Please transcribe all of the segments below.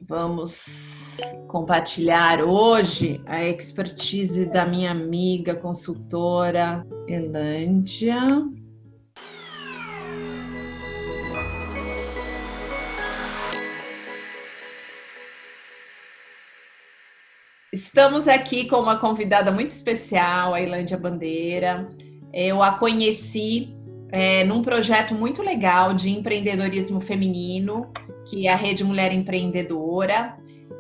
Vamos compartilhar hoje a expertise da minha amiga consultora Elândia. Estamos aqui com uma convidada muito especial, a Elândia Bandeira. Eu a conheci num projeto muito legal de empreendedorismo feminino, que é a Rede Mulher Empreendedora,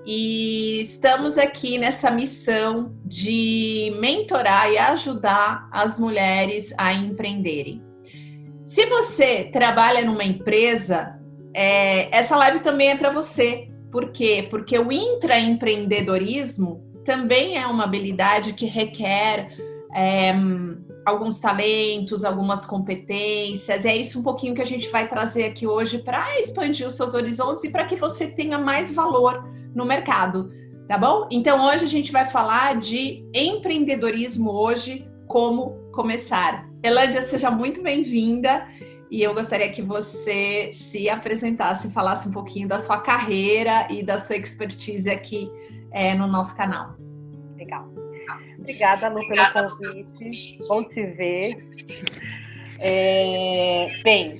e estamos aqui nessa missão de mentorar e ajudar as mulheres a empreenderem. Se você trabalha numa empresa, essa live também é para você. Por quê? Porque o intraempreendedorismo também é uma habilidade que requer alguns talentos, algumas competências. É isso um pouquinho que a gente vai trazer aqui hoje para expandir os seus horizontes e para que você tenha mais valor no mercado, tá bom? Então hoje a gente vai falar de empreendedorismo hoje, como começar. Elândia, seja muito bem-vinda e eu gostaria que você se apresentasse, falasse um pouquinho da sua carreira e da sua expertise aqui no nosso canal. Legal. Obrigada, Lu, pelo convite. Bom te ver. Bem,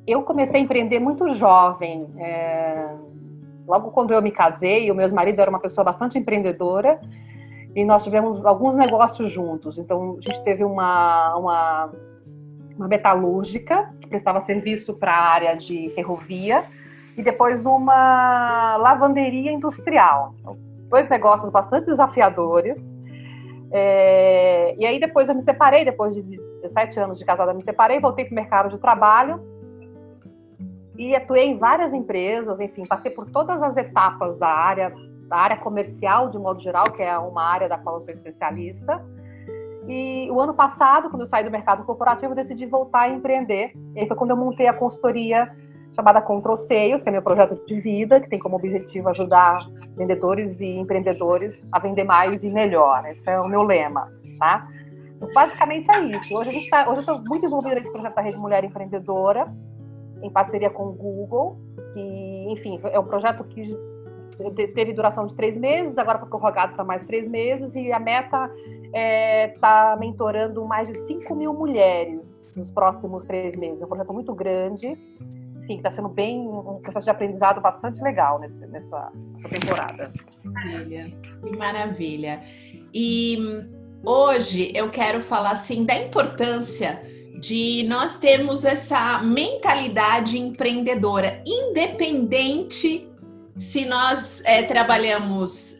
eu comecei a empreender muito jovem. Logo quando eu me casei, o meu marido era uma pessoa bastante empreendedora e nós tivemos alguns negócios juntos. Então, a gente teve uma metalúrgica que prestava serviço para a área de ferrovia e depois uma lavanderia industrial. Então, 2 negócios bastante desafiadores. E aí depois eu me separei, depois de 17 anos de casada, me separei, voltei para o mercado de trabalho e atuei em várias empresas, enfim, passei por todas as etapas da área comercial, de modo geral, que é uma área da qual eu sou especialista. E o ano passado, quando eu saí do mercado corporativo, eu decidi voltar a empreender. E aí foi quando eu montei a consultoria chamada Control Sales, que é meu projeto de vida, que tem como objetivo ajudar vendedores e empreendedores a vender mais e melhor. Esse é o meu lema, tá? Então, basicamente é isso. Hoje eu estou muito envolvida nesse projeto da Rede Mulher Empreendedora, em parceria com o Google, que, enfim, é um projeto que teve duração de 3 meses, agora foi prorrogado para mais 3 meses, e a meta está mentorando mais de 5.000 mulheres nos próximos 3 meses. É um projeto muito grande, enfim, está sendo um processo de aprendizado bastante legal nessa temporada. Que maravilha. E hoje eu quero falar assim da importância de nós termos essa mentalidade empreendedora, independente se nós trabalhamos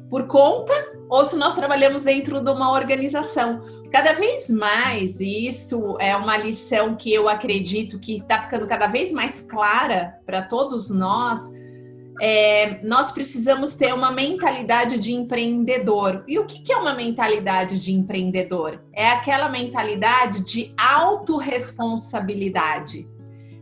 por conta ou se nós trabalhamos dentro de uma organização. Cada vez mais, e isso é uma lição que eu acredito que está ficando cada vez mais clara para todos nós, nós precisamos ter uma mentalidade de empreendedor. E o que é uma mentalidade de empreendedor? É aquela mentalidade de autorresponsabilidade.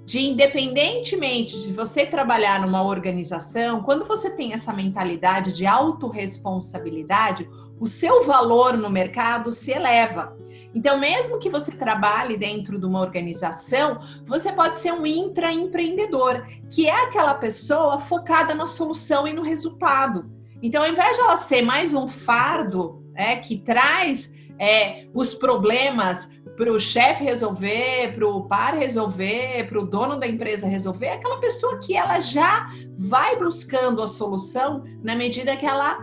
De independentemente de você trabalhar numa organização, quando você tem essa mentalidade de autorresponsabilidade, o seu valor no mercado se eleva. Então, mesmo que você trabalhe dentro de uma organização, você pode ser um intraempreendedor, que é aquela pessoa focada na solução e no resultado. Então, ao invés de ela ser mais um fardo que traz os problemas para o chefe resolver, para o par resolver, para o dono da empresa resolver, é aquela pessoa que ela já vai buscando a solução na medida que ela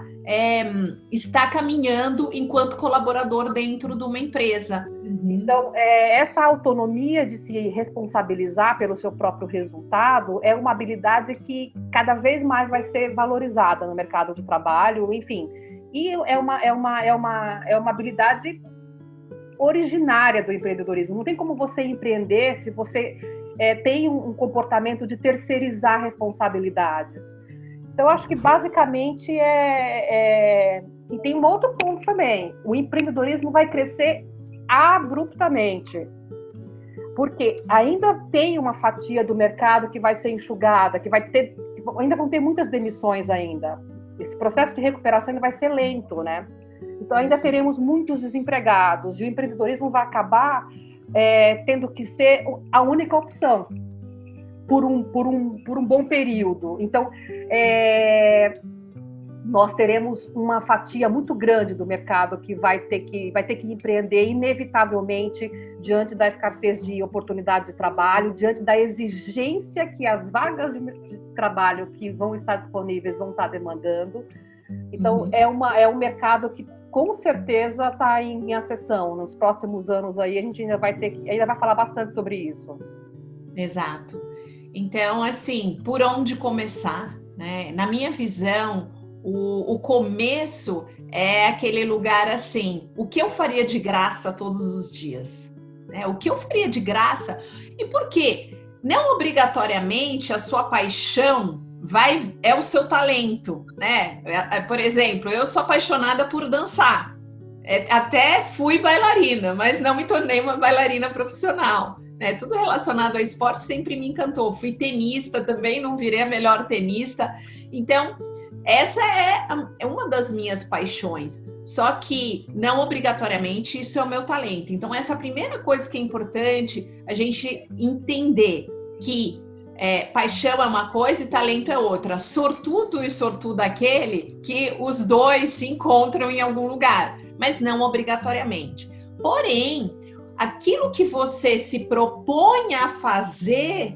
está caminhando enquanto colaborador dentro de uma empresa. Então, essa autonomia de se responsabilizar pelo seu próprio resultado é uma habilidade que cada vez mais vai ser valorizada no mercado de trabalho, enfim. E é uma habilidade originária do empreendedorismo. Não tem como você empreender se você tem um comportamento de terceirizar responsabilidades. Então, eu acho que basicamente E tem um outro ponto também. O empreendedorismo vai crescer abruptamente. Porque ainda tem uma fatia do mercado que vai ser enxugada, ainda vão ter muitas demissões ainda. Esse processo de recuperação ainda vai ser lento, né? Então, ainda teremos muitos desempregados e o empreendedorismo vai acabar tendo que ser a única opção. por um bom período. Então, nós teremos uma fatia muito grande do mercado que vai ter que empreender inevitavelmente diante da escassez de oportunidade de trabalho, diante da exigência que as vagas de trabalho que vão estar disponíveis vão estar demandando. Então, é um mercado que com certeza está em ascensão. Nos próximos anos aí a gente ainda vai falar bastante sobre isso. Exato. Então, assim, por onde começar, né? Na minha visão, o começo é aquele lugar assim, o que eu faria de graça todos os dias? Né? O que eu faria de graça? E por quê? Não obrigatoriamente a sua paixão é o seu talento, né? Por exemplo, eu sou apaixonada por dançar. Até fui bailarina, mas não me tornei uma bailarina profissional. Né? Tudo relacionado ao esporte sempre me encantou. Fui tenista também, não virei a melhor tenista. Então, essa é uma das minhas paixões. Só que, não obrigatoriamente, isso é o meu talento. Então, essa é a primeira coisa que é importante a gente entender que paixão é uma coisa e talento é outra. Sortudo e sortudo aquele que os dois se encontram em algum lugar, mas não obrigatoriamente. Porém, aquilo que você se propõe a fazer,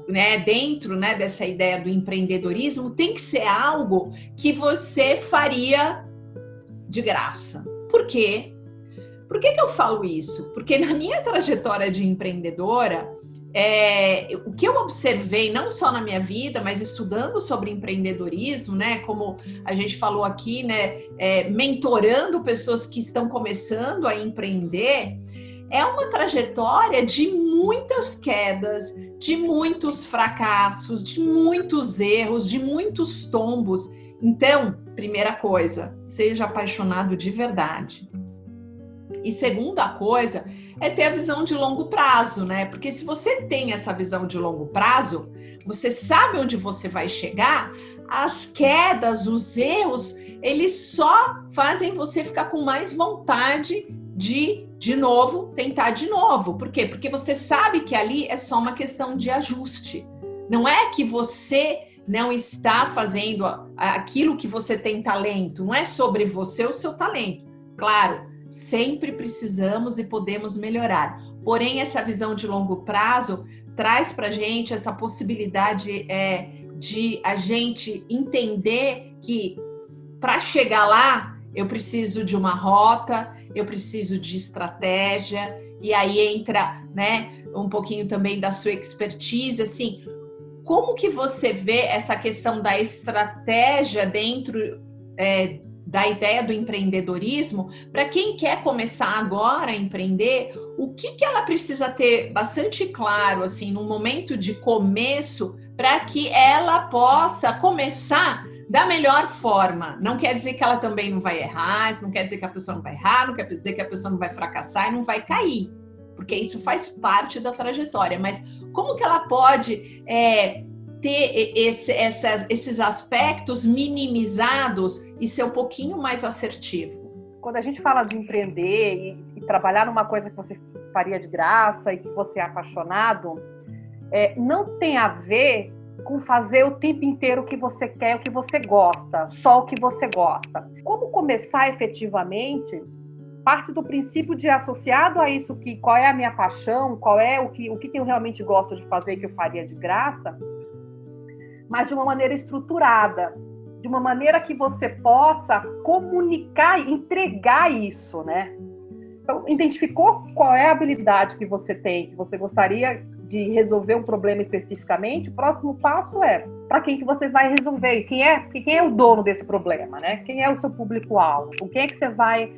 né, dentro, né, dessa ideia do empreendedorismo, tem que ser algo que você faria de graça. Por quê? Por que eu falo isso? Porque na minha trajetória de empreendedora, o que eu observei, não só na minha vida, mas estudando sobre empreendedorismo, né, como a gente falou aqui, né, mentorando pessoas que estão começando a empreender, é uma trajetória de muitas quedas, de muitos fracassos, de muitos erros, de muitos tombos. Então, primeira coisa, seja apaixonado de verdade. E segunda coisa é ter a visão de longo prazo, né? Porque se você tem essa visão de longo prazo, você sabe onde você vai chegar, as quedas, os erros, eles só fazem você ficar com mais vontade de novo, tentar de novo. Por quê? Porque você sabe que ali é só uma questão de ajuste. Não é que você não está fazendo aquilo que você tem talento. Não é sobre você o seu talento. Claro, sempre precisamos e podemos melhorar. Porém, essa visão de longo prazo traz para a gente essa possibilidade de a gente entender que para chegar lá, eu preciso de uma rota, eu preciso de estratégia, e aí entra, né, um pouquinho também da sua expertise, assim, como que você vê essa questão da estratégia dentro da ideia do empreendedorismo, para quem quer começar agora a empreender, o que ela precisa ter bastante claro, assim, no momento de começo, para que ela possa começar da melhor forma. Não quer dizer que ela também não vai errar, isso não quer dizer que a pessoa não vai errar, não quer dizer que a pessoa não vai fracassar e não vai cair, porque isso faz parte da trajetória. Mas como que ela pode ter esses aspectos minimizados e ser um pouquinho mais assertivo? Quando a gente fala de empreender e trabalhar numa coisa que você faria de graça e que você é apaixonado, não tem a ver com fazer o tempo inteiro o que você quer, o que você gosta, só o que você gosta. Como começar efetivamente parte do princípio de, associado a isso, qual é a minha paixão, qual é o que eu realmente gosto de fazer, que eu faria de graça, mas de uma maneira estruturada, de uma maneira que você possa comunicar, entregar isso, né? Então, identificou qual é a habilidade que você tem, que você gostaria de resolver um problema especificamente, o próximo passo é para quem que você vai resolver, quem é o dono desse problema, né? Quem é o seu público-alvo, com quem é que você vai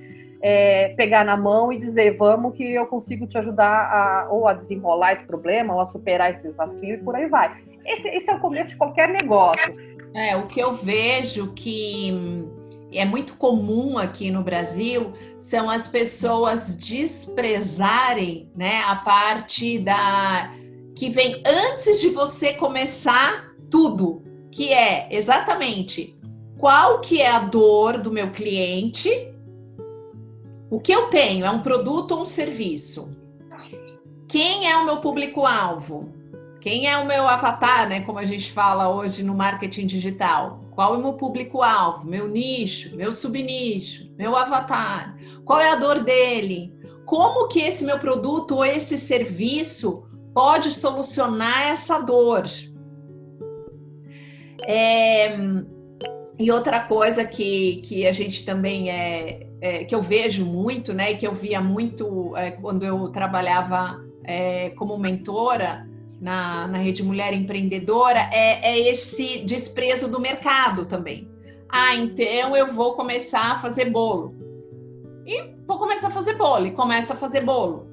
pegar na mão e dizer, vamos que eu consigo te ajudar a desenrolar esse problema, ou a superar esse desafio, e por aí vai. Esse é o começo de qualquer negócio. O que eu vejo que é muito comum aqui no Brasil são as pessoas desprezarem, né, a parte que vem antes de você começar tudo, que é exatamente qual que é a dor do meu cliente, o que eu tenho, é um produto ou um serviço? Quem é o meu público-alvo? Quem é o meu avatar, né? Como a gente fala hoje no marketing digital. Qual é o meu público-alvo, meu nicho, meu subnicho, meu avatar? Qual é a dor dele? Como que esse meu produto ou esse serviço pode solucionar essa dor? E outra coisa que a gente também que eu vejo muito, né? E que eu via muito quando eu trabalhava como mentora na Rede Mulher Empreendedora, é esse desprezo do mercado também. Ah, então eu vou começar a fazer bolo. E vou começar a fazer bolo, e começa a fazer bolo.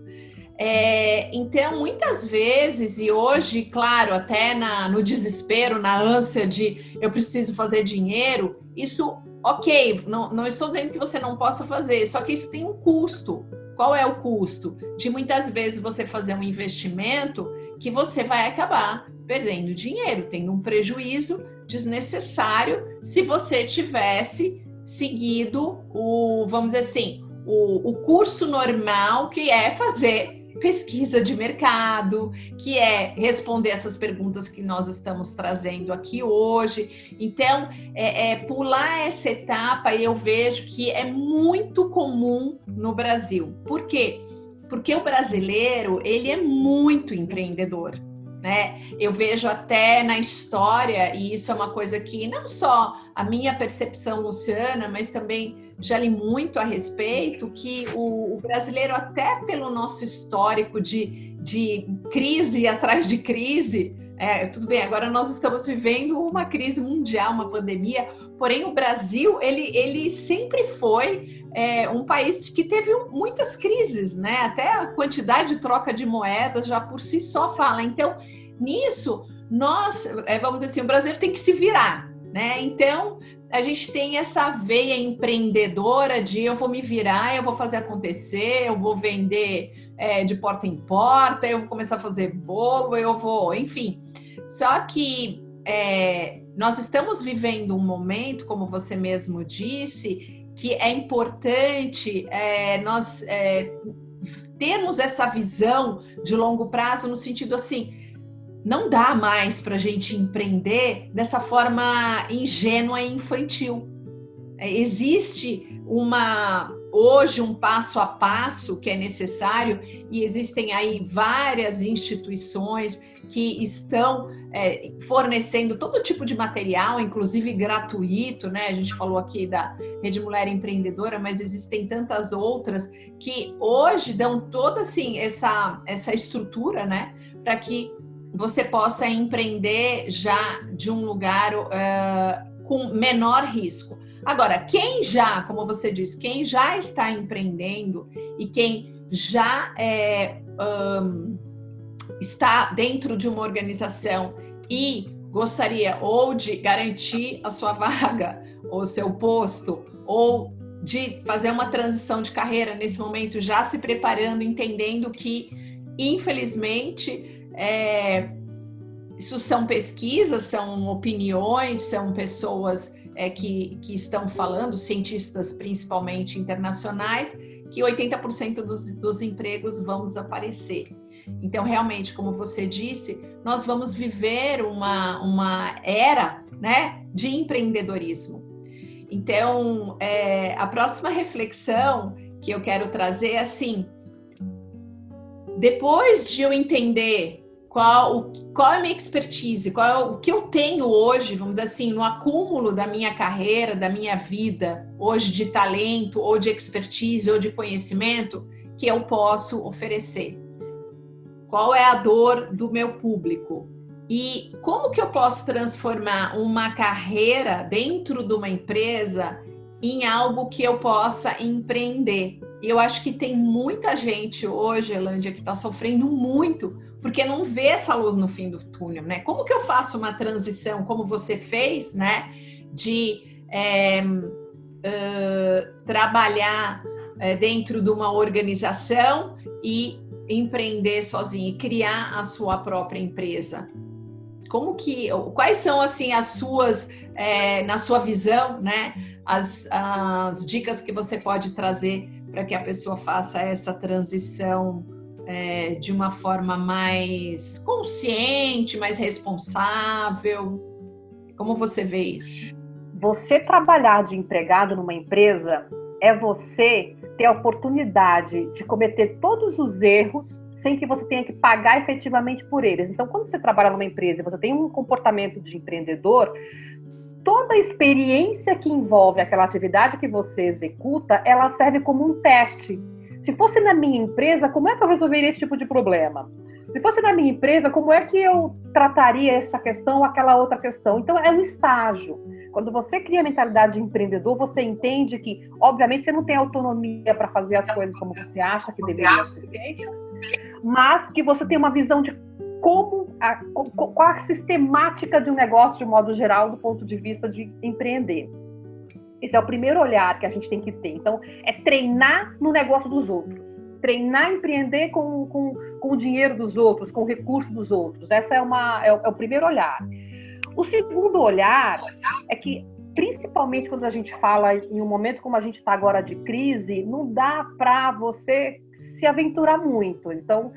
Então, muitas vezes, e hoje, claro, até no desespero, na ânsia de eu preciso fazer dinheiro, isso, ok, não estou dizendo que você não possa fazer, só que isso tem um custo. Qual é o custo? De muitas vezes você fazer um investimento que você vai acabar perdendo dinheiro, tendo um prejuízo desnecessário se você tivesse seguido vamos dizer assim, o curso normal, que é fazer pesquisa de mercado, que é responder essas perguntas que nós estamos trazendo aqui hoje. Então, pular essa etapa, eu vejo que é muito comum no Brasil. Por quê? Porque o brasileiro, ele é muito empreendedor, né? Eu vejo até na história, e isso é uma coisa que não só a minha percepção, Luciana, mas também já li muito a respeito, que o brasileiro, até pelo nosso histórico de crise atrás de crise, tudo bem, agora nós estamos vivendo uma crise mundial, uma pandemia, porém o Brasil, ele sempre foi um país que teve muitas crises, né? Até a quantidade de troca de moedas já por si só fala. Então, nisso, nós, vamos dizer assim, o brasileiro tem que se virar, né? Então, a gente tem essa veia empreendedora de eu vou me virar, eu vou fazer acontecer, eu vou vender de porta em porta, eu vou começar a fazer bolo, eu vou, enfim. Só que nós estamos vivendo um momento, como você mesmo disse, que é importante nós termos essa visão de longo prazo, no sentido assim, não dá mais para a gente empreender dessa forma ingênua e infantil. Existe hoje um passo a passo que é necessário, e existem aí várias instituições que estão fornecendo todo tipo de material, inclusive gratuito, né? A gente falou aqui da Rede Mulher Empreendedora, mas existem tantas outras que hoje dão toda assim essa estrutura, né? Para que você possa empreender já de um lugar com menor risco. Agora, quem já, como você disse, quem já está empreendendo e quem já está dentro de uma organização e gostaria ou de garantir a sua vaga, ou seu posto, ou de fazer uma transição de carreira nesse momento, já se preparando, entendendo que, infelizmente, isso são pesquisas, são opiniões, são pessoas que estão falando, cientistas principalmente internacionais, que 80% dos empregos vão desaparecer. Então, realmente, como você disse, nós vamos viver uma era, né, de empreendedorismo. Então, a próxima reflexão que eu quero trazer é assim, depois de eu entender qual é a minha expertise, o que eu tenho hoje, vamos dizer assim, no acúmulo da minha carreira, da minha vida, hoje de talento, ou de expertise, ou de conhecimento, que eu posso oferecer. Qual é a dor do meu público? E como que eu posso transformar uma carreira dentro de uma empresa em algo que eu possa empreender? E eu acho que tem muita gente hoje, Elândia, que está sofrendo muito, porque não vê essa luz no fim do túnel, né? Como que eu faço uma transição, como você fez, né? De trabalhar dentro de uma organização e empreender sozinho, e criar a sua própria empresa. Quais são, assim, as suas, na sua visão, né? As dicas que você pode trazer para que a pessoa faça essa transição de uma forma mais consciente, mais responsável? Como você vê isso? Você trabalhar de empregado numa empresa é você ter a oportunidade de cometer todos os erros sem que você tenha que pagar efetivamente por eles. Então, quando você trabalha numa empresa e você tem um comportamento de empreendedor, toda a experiência que envolve aquela atividade que você executa, ela serve como um teste. Se fosse na minha empresa, como é que eu resolveria esse tipo de problema? Se fosse na minha empresa, como é que eu trataria essa questão ou aquela outra questão? Então, é um estágio. Quando você cria a mentalidade de empreendedor, você entende que, obviamente, você não tem autonomia para fazer as coisas como você acha que deveria ser feito, mas que você tem uma visão de qual a sistemática de um negócio, de modo geral, do ponto de vista de empreender. Esse é o primeiro olhar que a gente tem que ter. Então, é treinar no negócio dos outros. Treinar a empreender com o dinheiro dos outros, com o recurso dos outros. Esse é o primeiro olhar. O segundo olhar é que, principalmente quando a gente fala em um momento como a gente está agora de crise, não dá para você se aventurar muito. Então,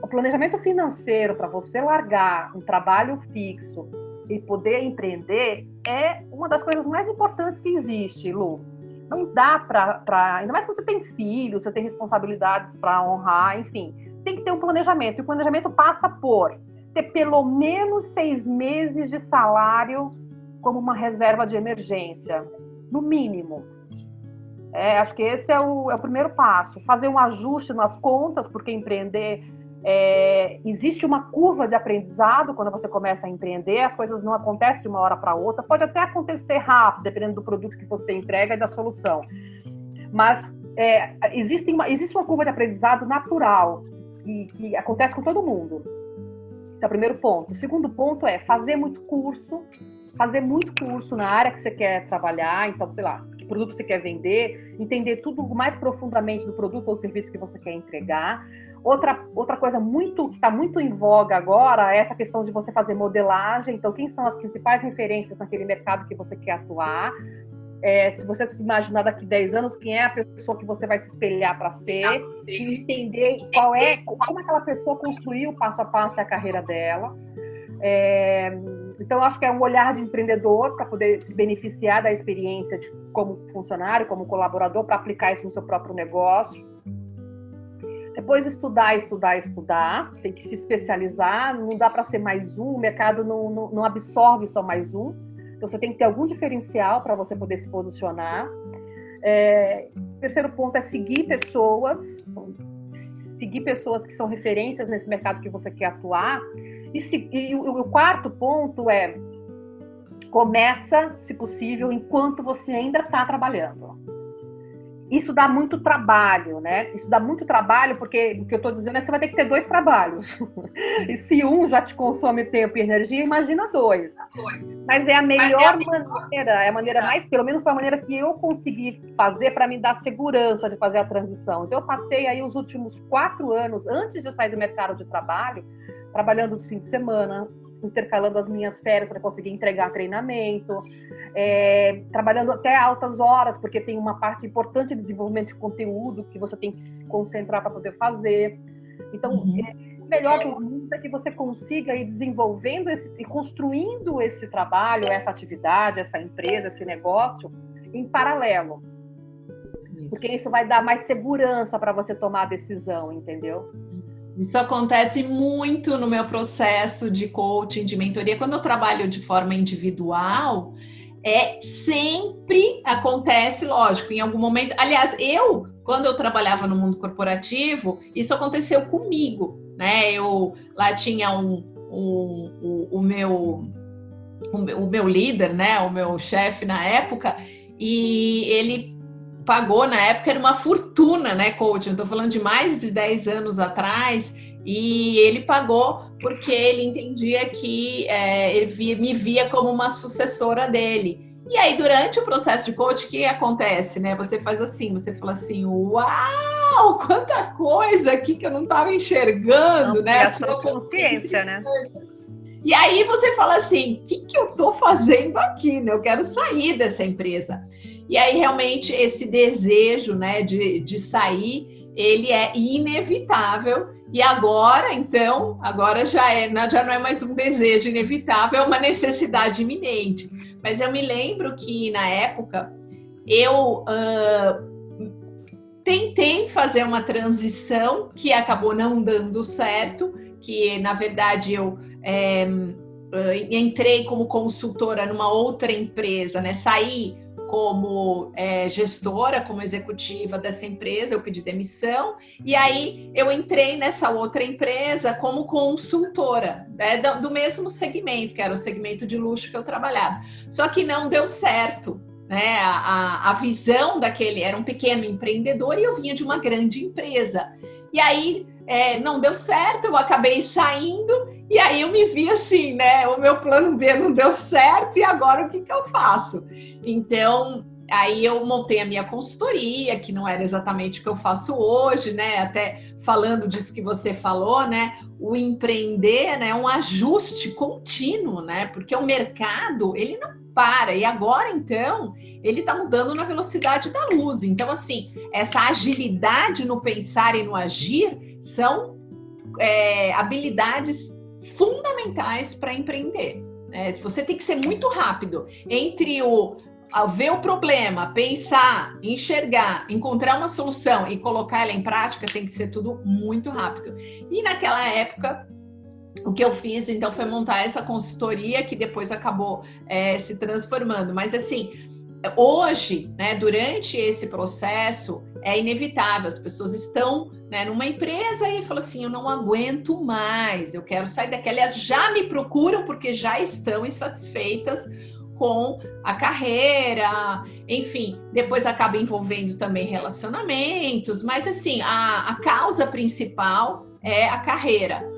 o planejamento financeiro para você largar um trabalho fixo e poder empreender é uma das coisas mais importantes que existe, Lu. Não dá para... Ainda mais quando você tem filhos, você tem responsabilidades para honrar, enfim. Tem que ter um planejamento. E o planejamento passa por ter pelo menos 6 meses de salário como uma reserva de emergência. No mínimo. Acho que esse é o primeiro passo. Fazer um ajuste nas contas, porque empreender... existe uma curva de aprendizado quando você começa a empreender, as coisas não acontecem de uma hora para outra, pode até acontecer rápido, dependendo do produto que você entrega e da solução, mas existe uma curva de aprendizado natural que acontece com todo mundo. Esse é o primeiro ponto. O segundo ponto é fazer muito curso na área que você quer trabalhar, então, sei lá, que produto você quer vender, entender tudo mais profundamente do produto ou serviço que você quer entregar. Outra coisa que está muito em voga agora é essa questão de você fazer modelagem. Então, quem são as principais referências naquele mercado que você quer atuar? Se você se imaginar daqui 10 anos, quem é a pessoa que você vai se espelhar para ser, e entender como aquela pessoa construiu passo a passo a carreira dela. Então, eu acho que é um olhar de empreendedor para poder se beneficiar da experiência como funcionário, como colaborador, para aplicar isso no seu próprio negócio. Depois estudar, tem que se especializar, não dá para ser mais um, o mercado não absorve só mais um, então você tem que ter algum diferencial para você poder se posicionar. Terceiro ponto é seguir pessoas que são referências nesse mercado que você quer atuar, e o quarto ponto é começa, se possível, enquanto você ainda está trabalhando. Isso dá muito trabalho, né? Isso dá muito trabalho, porque o que eu estou dizendo é que você vai ter que ter 2 trabalhos. E se um já te consome tempo e energia, imagina 2. Mas é a melhor maneira, pelo menos foi a maneira que eu consegui fazer para me dar segurança de fazer a transição. Então, eu passei aí os últimos 4 anos, antes de eu sair do mercado de trabalho, trabalhando nos fins de semana, intercalando as minhas férias para conseguir entregar treinamento, trabalhando até altas horas, porque tem uma parte importante de desenvolvimento de conteúdo que você tem que se concentrar para poder fazer. Então, o melhor do mundo é que você consiga ir desenvolvendo e construindo esse trabalho, essa atividade, essa empresa, esse negócio, em paralelo. Porque isso vai dar mais segurança para você tomar a decisão, entendeu? Isso acontece muito no meu processo de coaching, de mentoria. Quando eu trabalho de forma individual, sempre acontece, lógico, em algum momento. Aliás, quando eu trabalhava no mundo corporativo, isso aconteceu comigo, né? Eu lá tinha o meu líder, né? O meu chefe na época, e ele pagou, na época, era uma fortuna, né, coaching? Eu tô falando de mais de 10 anos atrás, e ele pagou porque ele entendia que ele me via como uma sucessora dele. E aí, durante o processo de coaching, o que acontece, né? Você faz assim, você fala assim, uau, quanta coisa aqui que eu não estava enxergando, né? A sua consciência, né? E aí você fala assim, o que eu tô fazendo aqui, né? Eu quero sair dessa empresa. E aí, realmente, esse desejo, né, de sair, ele é inevitável. E agora, então, já não é mais um desejo inevitável, é uma necessidade iminente. Mas eu me lembro que, na época, eu tentei fazer uma transição que acabou não dando certo, que, na verdade, eu entrei como consultora numa outra empresa, né? Saí como gestora, como executiva dessa empresa, eu pedi demissão, e aí eu entrei nessa outra empresa como consultora, né, do mesmo segmento, que era o segmento de luxo que eu trabalhava. Só que não deu certo, né? A visão daquele era um pequeno empreendedor e eu vinha de uma grande empresa. E aí não deu certo, eu acabei saindo, e aí eu me vi assim, né? O meu plano B não deu certo, e agora o que eu faço? Então, aí eu montei a minha consultoria, que não era exatamente o que eu faço hoje, né? Até falando disso que você falou, né? O empreender, né, é um ajuste contínuo, né? Porque o mercado, ele não para. E agora, então, ele está mudando na velocidade da luz. Então, assim, essa agilidade no pensar e no agir são habilidades fundamentais para empreender. Né? Você tem que ser muito rápido entre ver o problema, pensar, enxergar, encontrar uma solução e colocar ela em prática, tem que ser tudo muito rápido. E naquela época, o que eu fiz, então, foi montar essa consultoria que depois acabou se transformando. Mas, assim, hoje, né, durante esse processo, é inevitável. As pessoas estão, né, numa empresa e falam assim, eu não aguento mais, eu quero sair daqui. Aliás, já me procuram porque já estão insatisfeitas com a carreira, enfim, depois acaba envolvendo também relacionamentos, mas assim, a causa principal é a carreira.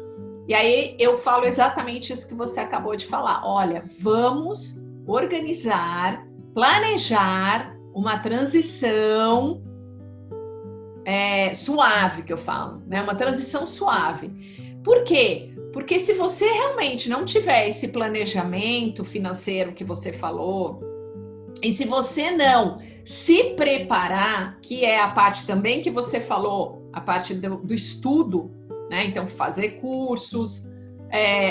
E aí eu falo exatamente isso que você acabou de falar. Olha, vamos organizar, planejar uma transição suave, que eu falo, né? Uma transição suave. Por quê? Porque se você realmente não tiver esse planejamento financeiro que você falou, e se você não se preparar, que é a parte também que você falou, a parte do estudo, né? Então, fazer cursos,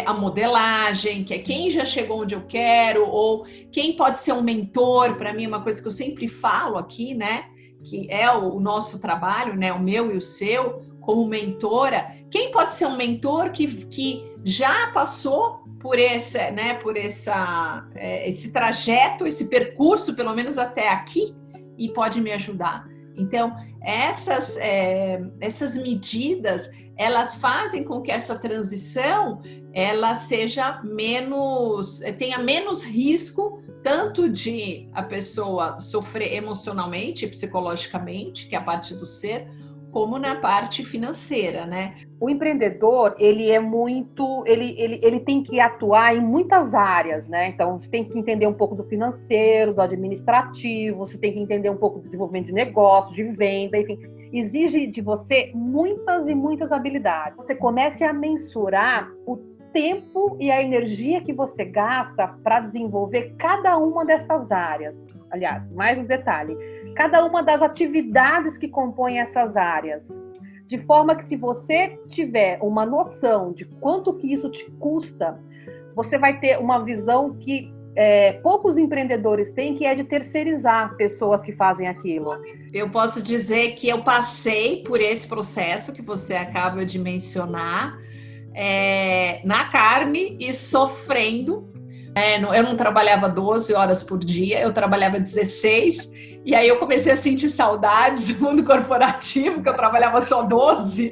a modelagem, que é quem já chegou onde eu quero, ou quem pode ser um mentor, para mim, uma coisa que eu sempre falo aqui, né? Que é o nosso trabalho, né? O meu e o seu, como mentora. Quem pode ser um mentor que já passou por esse trajeto, esse percurso, pelo menos até aqui, e pode me ajudar? Então, essas medidas, elas fazem com que essa transição ela tenha menos risco, tanto de a pessoa sofrer emocionalmente, psicologicamente, que é a parte do ser, como na parte financeira, né? O empreendedor, ele tem que atuar em muitas áreas, né? Então, você tem que entender um pouco do financeiro, do administrativo, você tem que entender um pouco do desenvolvimento de negócio, de venda, enfim. Exige de você muitas e muitas habilidades. Você comece a mensurar o tempo e a energia que você gasta para desenvolver cada uma dessas áreas. Aliás, mais um detalhe, cada uma das atividades que compõem essas áreas. De forma que, se você tiver uma noção de quanto que isso te custa, você vai ter uma visão que poucos empreendedores têm, que é de terceirizar pessoas que fazem aquilo. Eu posso dizer que eu passei por esse processo que você acaba de mencionar, na carne e sofrendo. Eu não trabalhava 12 horas por dia, eu trabalhava 16, e aí eu comecei a sentir saudades do mundo corporativo, que eu trabalhava só 12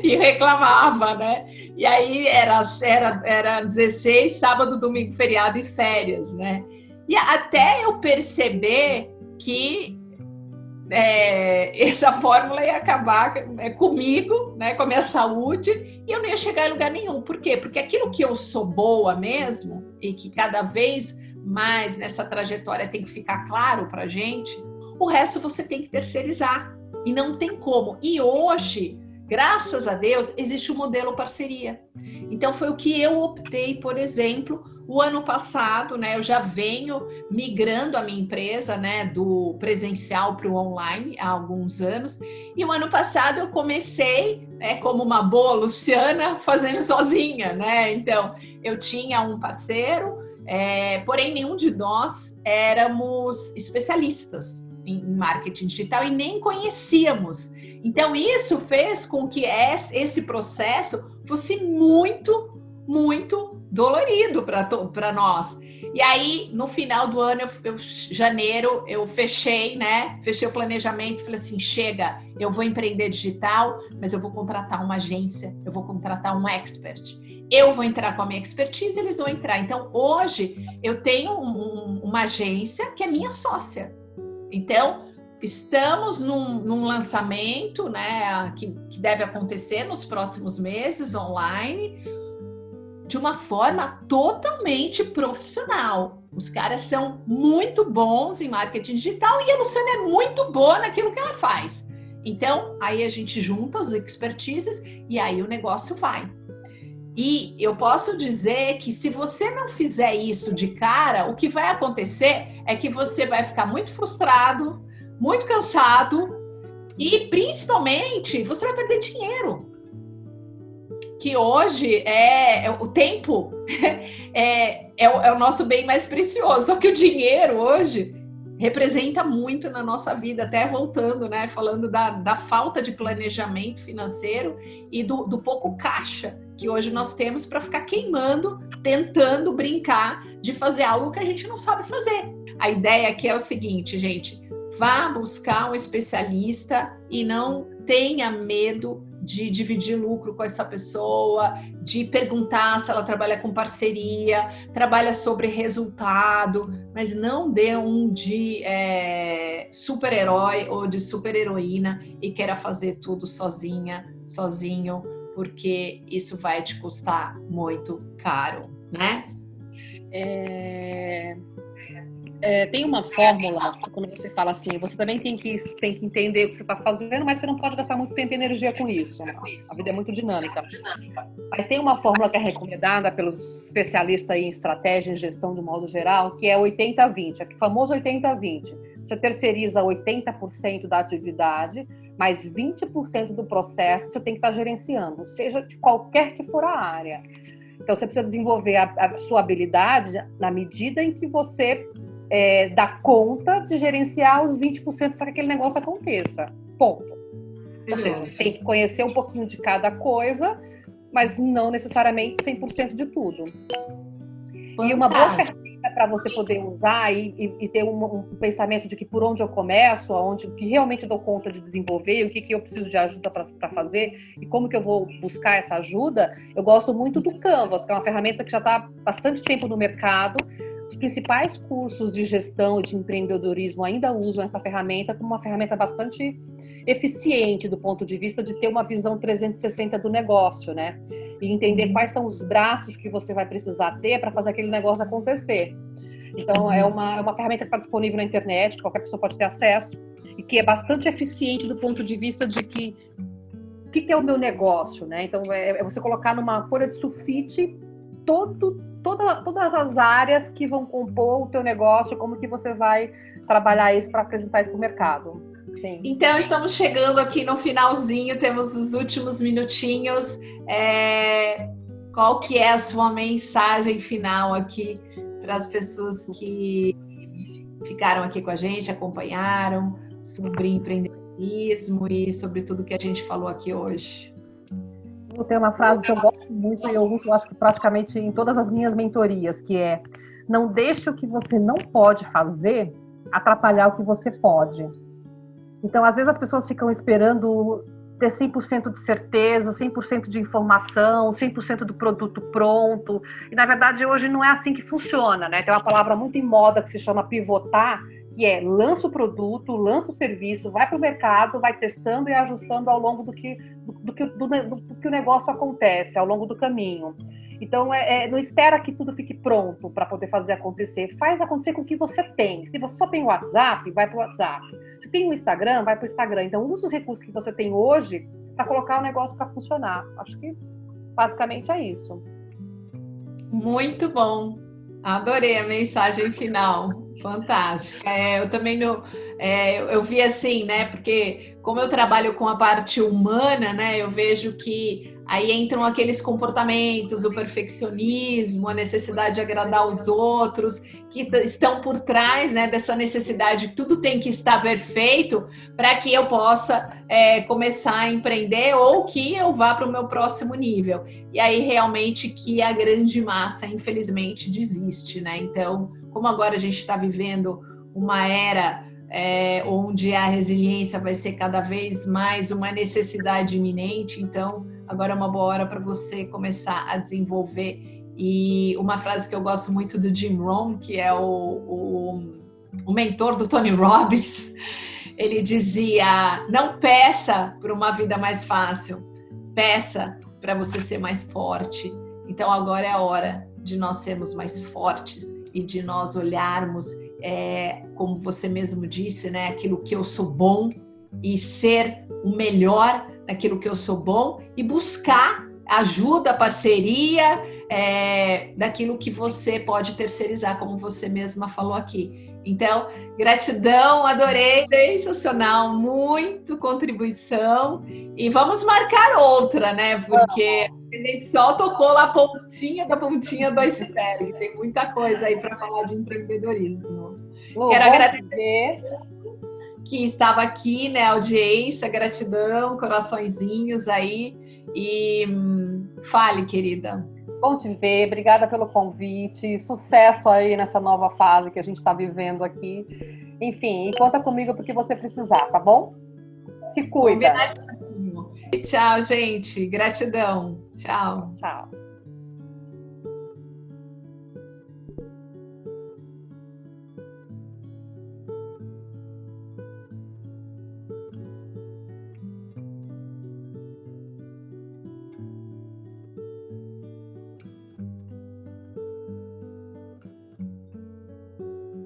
e reclamava, né? E aí era 16, sábado, domingo, feriado e férias, né? E até eu perceber que essa fórmula ia acabar comigo, né, com a minha saúde, e eu não ia chegar em lugar nenhum. Por quê? Porque aquilo que eu sou boa mesmo, e que cada vez mais nessa trajetória tem que ficar claro pra gente, o resto você tem que terceirizar, e não tem como. E hoje, graças a Deus, existe o modelo parceria. Então foi o que eu optei, por exemplo, O ano passado, né, eu já venho migrando a minha empresa, né, do presencial para o online há alguns anos. E o ano passado eu comecei, né, como uma boa Luciana, fazendo sozinha, né? Então, eu tinha um parceiro, porém nenhum de nós éramos especialistas em marketing digital e nem conhecíamos. Então, isso fez com que esse processo fosse muito, muito dolorido para nós. E aí, no final do ano, janeiro, eu fechei, né? Fechei o planejamento, falei assim, chega, eu vou empreender digital, mas eu vou contratar uma agência, eu vou contratar um expert. Eu vou entrar com a minha expertise, eles vão entrar. Então, hoje, eu tenho uma agência que é minha sócia. Então, estamos num lançamento, né, que deve acontecer nos próximos meses, online, de uma forma totalmente profissional. Os caras são muito bons em marketing digital e a Luciana é muito boa naquilo que ela faz. Então, aí a gente junta as expertises e aí o negócio vai. E eu posso dizer que se você não fizer isso de cara, o que vai acontecer é que você vai ficar muito frustrado, muito cansado e, principalmente, você vai perder dinheiro. Que hoje o tempo é o nosso bem mais precioso. Só que o dinheiro hoje representa muito na nossa vida, até voltando, né? Falando da falta de planejamento financeiro e do pouco caixa que hoje nós temos para ficar queimando, tentando brincar de fazer algo que a gente não sabe fazer. A ideia aqui é o seguinte, gente, vá buscar um especialista e não tenha medo de dividir lucro com essa pessoa, de perguntar se ela trabalha com parceria, trabalha sobre resultado, mas não dê um de super-herói ou de super-heroína e queira fazer tudo sozinha, sozinho, porque isso vai te custar muito caro, né? Tem uma fórmula, quando você fala assim, você também tem que entender o que você está fazendo, mas você não pode gastar muito tempo e energia com isso. A vida é muito dinâmica. Mas tem uma fórmula que é recomendada pelos especialistas em estratégia e gestão do modo geral, que é 80-20, o famoso 80-20. Você terceiriza 80% da atividade, mais 20% do processo você tem que estar gerenciando, seja de qualquer que for a área. Então, você precisa desenvolver a sua habilidade na medida em que você dá conta de gerenciar os 20% para que aquele negócio aconteça. Ponto. Ou seja, você tem que conhecer um pouquinho de cada coisa, mas não necessariamente 100% de tudo. Fantástico. E uma boa ferramenta para você poder usar e ter um pensamento de que por onde eu começo, o que realmente eu dou conta de desenvolver, o que eu preciso de ajuda para fazer e como que eu vou buscar essa ajuda, eu gosto muito do Canvas, que é uma ferramenta que já está há bastante tempo no mercado. Os principais cursos de gestão e de empreendedorismo ainda usam essa ferramenta como uma ferramenta bastante eficiente do ponto de vista de ter uma visão 360 do negócio, né? E entender quais são os braços que você vai precisar ter para fazer aquele negócio acontecer. Então, é uma ferramenta que está disponível na internet, que qualquer pessoa pode ter acesso, e que é bastante eficiente do ponto de vista de que o que é o meu negócio, né? Então, é você colocar numa folha de sulfite todas as áreas que vão compor o teu negócio, como que você vai trabalhar isso para apresentar isso para o mercado. Sim. Então, estamos chegando aqui no finalzinho, temos os últimos minutinhos. Qual que é a sua mensagem final aqui para as pessoas que ficaram aqui com a gente, acompanharam sobre empreendedorismo e sobre tudo que a gente falou aqui hoje? Tem uma frase que eu gosto muito e eu uso, acho que praticamente em todas as minhas mentorias, que é: não deixe o que você não pode fazer atrapalhar o que você pode. Então, às vezes as pessoas ficam esperando ter 100% de certeza, 100% de informação, 100% do produto pronto. E, na verdade, hoje não é assim que funciona, né? Tem uma palavra muito em moda que se chama pivotar, que é lança o produto, lança o serviço, vai para o mercado, vai testando e ajustando ao longo do que o negócio acontece, ao longo do caminho. Então, não espera que tudo fique pronto para poder fazer acontecer. Faz acontecer com o que você tem. Se você só tem o WhatsApp, vai para o WhatsApp. Se tem o Instagram, vai para o Instagram. Então, usa os recursos que você tem hoje para colocar o negócio para funcionar. Acho que basicamente é isso. Muito bom. Adorei a mensagem final, fantástica. Eu também não, eu vi assim, né? Porque como eu trabalho com a parte humana, né? Eu vejo que aí entram aqueles comportamentos, o perfeccionismo, a necessidade de agradar os outros, que estão por trás, né? Dessa necessidade, tudo tem que estar perfeito para que eu possa começar a empreender ou que eu vá para o meu próximo nível. E aí realmente que a grande massa, infelizmente, desiste, né? Então, como agora a gente está vivendo uma era onde a resiliência vai ser cada vez mais uma necessidade iminente, então agora é uma boa hora para você começar a desenvolver. E uma frase que eu gosto muito do Jim Rohn, que é o mentor do Tony Robbins, ele dizia: não peça por uma vida mais fácil, peça para você ser mais forte. Então agora é a hora de nós sermos mais fortes e de nós olharmos, como você mesmo disse, né, aquilo que eu sou bom e ser o melhor naquilo que eu sou bom e buscar ajuda, parceria, daquilo que você pode terceirizar, como você mesma falou aqui. Então, gratidão, adorei, sensacional, muito contribuição. E vamos marcar outra, né? Porque a gente só tocou lá a pontinha do iceberg. Tem muita coisa aí para falar de empreendedorismo. Quero agradecer que estava aqui, né, audiência, gratidão, coraçõezinhos aí. E fale, querida. Bom te ver, obrigada pelo convite, sucesso aí nessa nova fase que a gente está vivendo aqui. Enfim, e conta comigo porque você precisar, tá bom? Se cuida. Tchau, gente. Gratidão. Tchau. Tchau.